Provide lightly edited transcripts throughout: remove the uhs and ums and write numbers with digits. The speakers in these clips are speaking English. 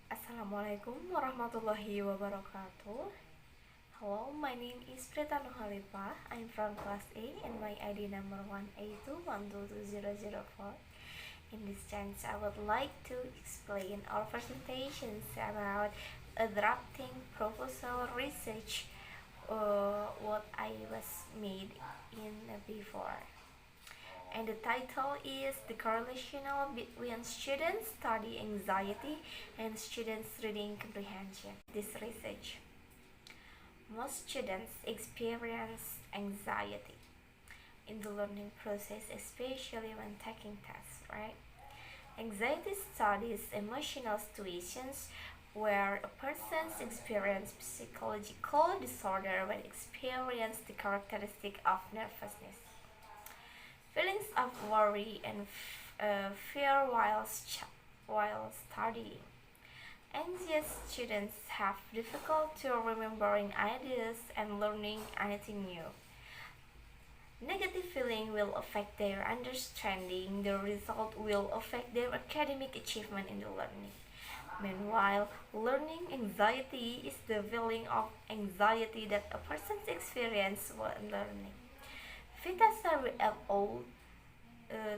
Assalamualaikum warahmatullahi wabarakatuh. Hello, my name is Prita Nurkhalifah. I'm from class A and my ID number 182122004. In this chance, I would like to explain our presentations about adapting proposal research what I was made in before. And the title is The Correlational Between Students' Study Anxiety and Students' Reading Comprehension. This research. Most students experience anxiety in the learning process, especially when taking tests, right? Anxiety studies emotional situations where a person's experience psychological disorder when experience the characteristic of nervousness, feelings of worry and fear while studying. Anxious students have difficulty remembering ideas and learning anything new. Negative feeling will affect their understanding. The result will affect their academic achievement in the learning. Meanwhile, learning anxiety is the feeling of anxiety that a person experiences while learning. Sari et al.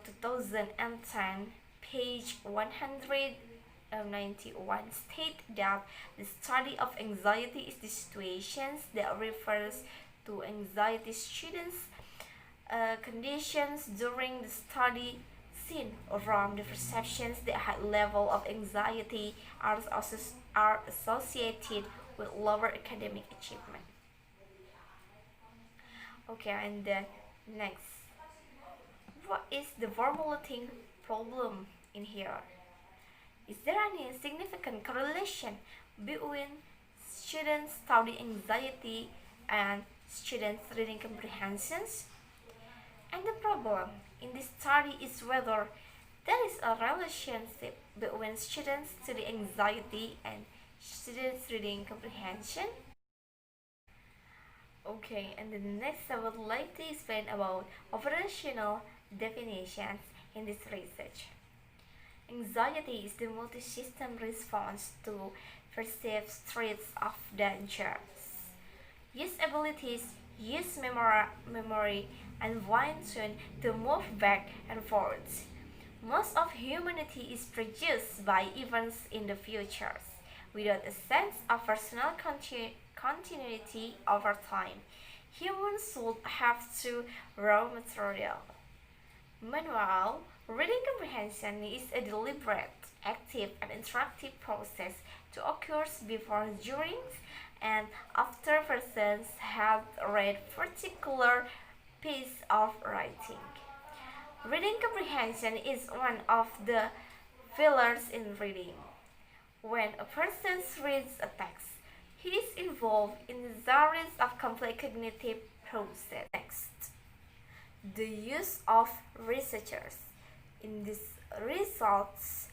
2010, page 191 state that the study of anxiety is the situations that refers to anxiety students' conditions during the study seen from the perceptions that high level of anxiety are associated with lower academic achievement. Okay, and then next, what is the formulating problem in here? Is there any significant correlation between students' study anxiety and students' reading comprehensions? And the problem in this study is whether there is a relationship between students' study anxiety and students' reading comprehension. Okay, and then next I would like to explain about operational definitions in this research. Anxiety is the multi-system response to perceived threats of danger. Use abilities, use memory, and fine-tune to move back and forth. Most of humanity is produced by events in the future, without a sense of personal continuity over time. Humans should have to raw material. Meanwhile, reading comprehension is a deliberate, active, and interactive process to occur before, during, and after persons have read particular piece of writing. Reading comprehension is one of the pillars in reading. When a person reads a text, he is involved in the series of complex cognitive process. Next, the use of researchers. In these results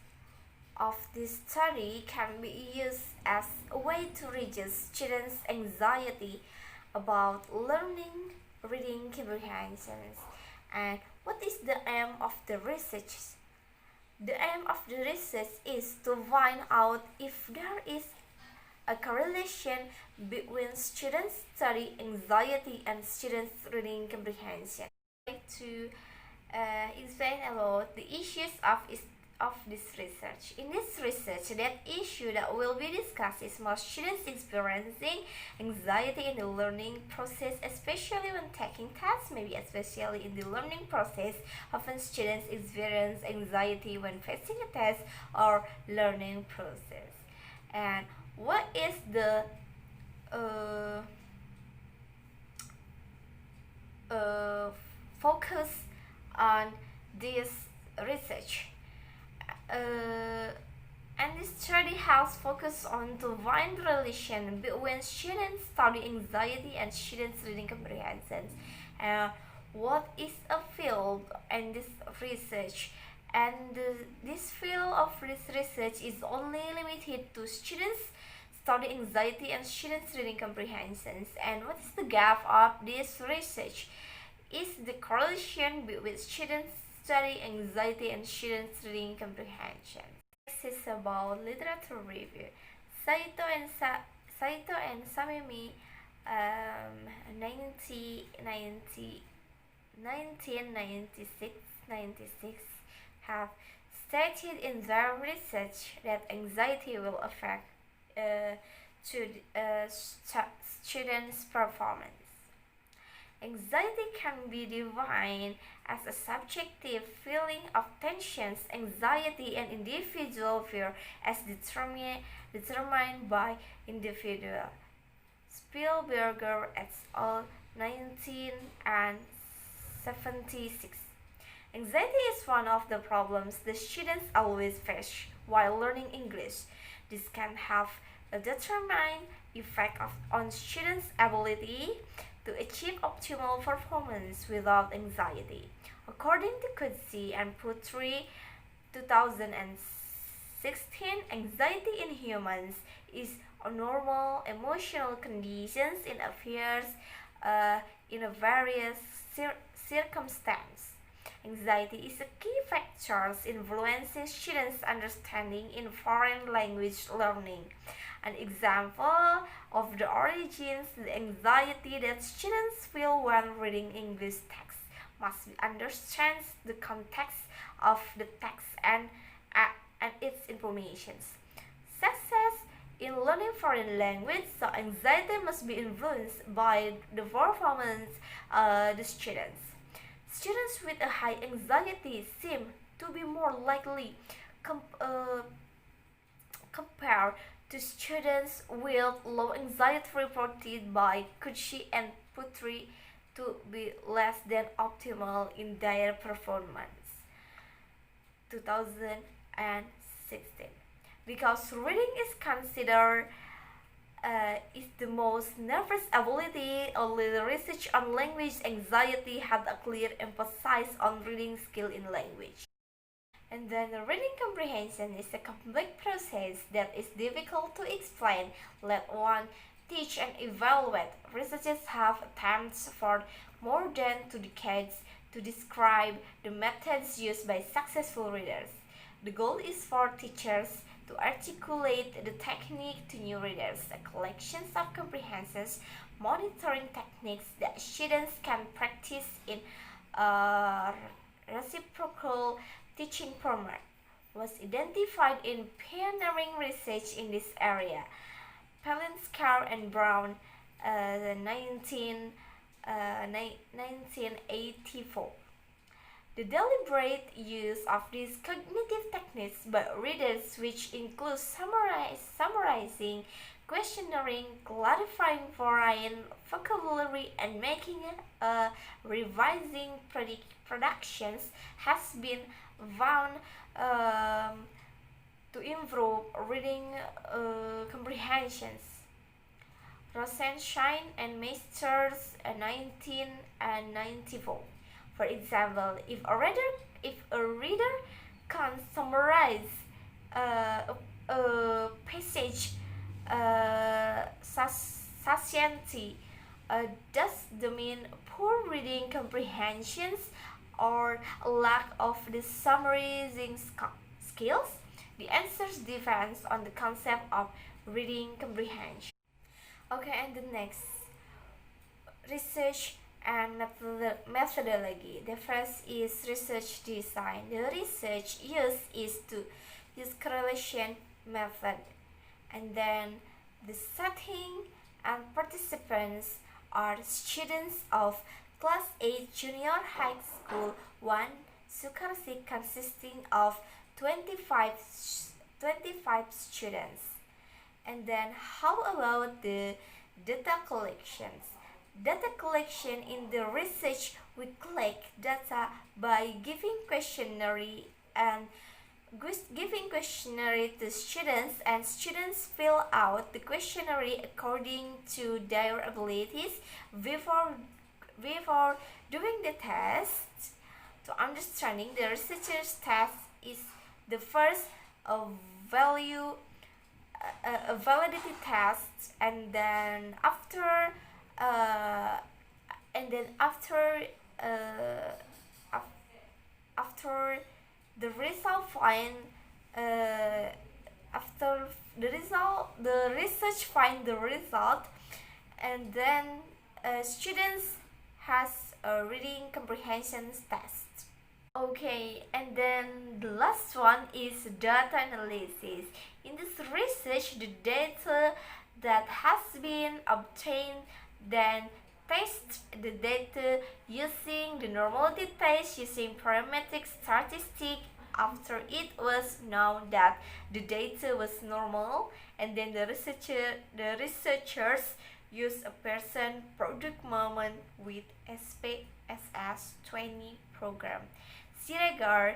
of this study can be used as a way to reduce students' anxiety about learning reading comprehensions. And what is the aim of the research? The aim of the research is to find out if there is a correlation between students' study anxiety and students' reading comprehension. I would like to explain about the issues of this research. In this research, that issue that will be discussed is most students experiencing anxiety in the learning process, especially when taking tests, maybe especially in the learning process. Often students experience anxiety when facing a test or learning process. And what is the focus on this research? And this study has focused on the find relation between students' study anxiety and students' reading comprehension. What is a field in this research? And this field of this research is only limited to students' study anxiety and students' reading comprehensions. And what is the gap of this research? Is the correlation between students' study anxiety and students' reading comprehension. thesis about literature review. Saito and Samimi, 1996 have stated in their research that anxiety will affect uh, students' performance. Anxiety can be defined as a subjective feeling of tensions, anxiety, and individual fear as determined by individual. Spielberger et al. 1976. Anxiety is one of the problems the students always face while learning English. This can have a determined effect on students' ability to achieve optimal performance without anxiety. According to Kudsi and Putri, 2016, anxiety in humans is a normal emotional conditions in affairs in a various circumstances. Anxiety is a key factor influencing students' understanding in foreign language learning. An example of the origins of the anxiety that students feel when reading English text must be understand the context of the text and its information. Success in learning foreign language, so anxiety must be influenced by the performance of the students. Students with a high anxiety seem to be more likely compared to students with low anxiety reported by Kutsi and Putri to be less than optimal in their performance. 2016. Because reading is considered is the most nervous ability, only the research on language anxiety had a clear emphasis on reading skill in language. And then the reading comprehension is a complex process that is difficult to explain, let one teach and evaluate. Researchers have attempted for more than 2 decades to describe the methods used by successful readers. The goal is for teachers to articulate the technique to new readers, a collection of comprehension monitoring techniques that students can practice in a reciprocal teaching format was identified in pioneering research in this area. Palinskar and Brown, 1984. The deliberate use of these cognitive techniques by readers, which includes summarizing, questionnaire, clarifying foreign vocabulary, and making revising productions, has been found to improve reading comprehensions. Rosenshine and Meisters, 1994. For example, if a reader can summarize a passage sufficiently, does the mean poor reading comprehensions or a lack of the summarizing skills? The answer depends on the concept of reading comprehension. Okay, and the next, research and methodology. The first is research design. The research used is to use correlation method, and then the setting and participants are students of class 8 junior high school 1 Sukarsi, consisting of 25 students. And then how about the data collections? Data collection in the research, we collect data by giving questionnaire to students, and students fill out the questionnaire according to their abilities before doing the test. To understanding the researcher's test is the first validity test, and then after after the result find uh, after the research find the result, and then students has a reading comprehension test. Okay, and then the last one is data analysis. In this research, the data that has been obtained, then test the data using the normality test using parametric statistic. After it was known that the data was normal, and then the researchers use a person product moment with SPSS 20 program. See regard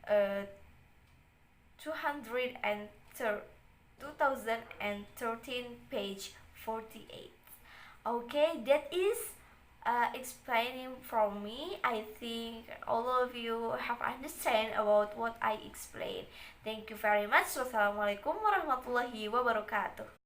2013 page 48. Okay, that is explaining from me. I think all of you have understand about what I explained. Thank you very much. Wassalamualaikum warahmatullahi wabarakatuh.